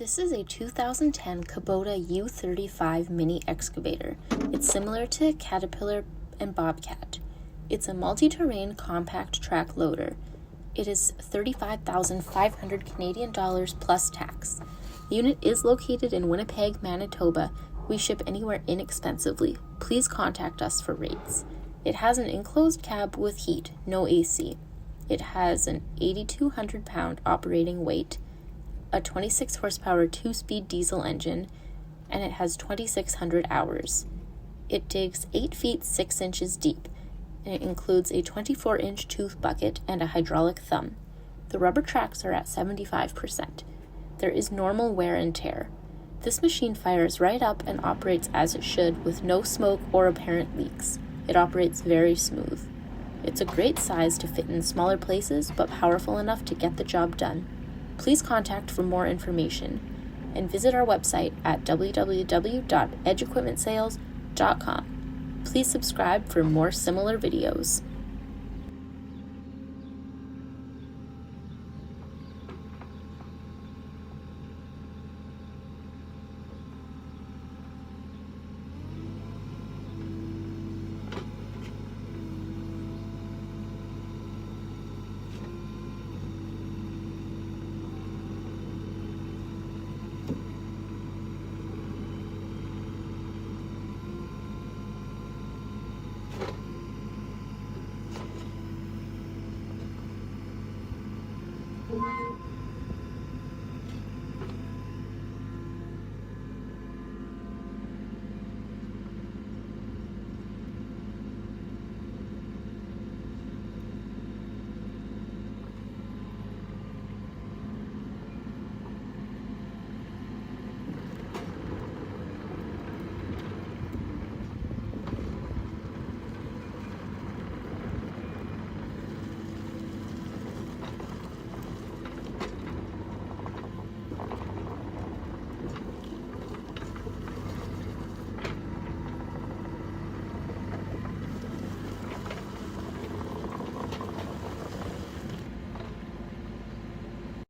This is a 2010 Kubota U35 mini excavator. It's similar to Caterpillar and Bobcat. It's a multi-terrain compact track loader. It is 35,500 Canadian dollars plus tax. The unit is located in Winnipeg, Manitoba. We ship anywhere inexpensively. Please contact us for rates. It has an enclosed cab with heat, no AC. It has an 8,200 pound operating weight, a 26 horsepower 2-speed diesel engine, and it has 2,600 hours. It digs 8 feet 6 inches deep, and it includes a 24-inch tooth bucket and a hydraulic thumb. The rubber tracks are at 75%. There is normal wear and tear. This machine fires right up and operates as it should with no smoke or apparent leaks. It operates very smooth. It's a great size to fit in smaller places, but powerful enough to get the job done. Please contact for more information and visit our website at www.edgeequipmentsales.com. Please subscribe for more similar videos.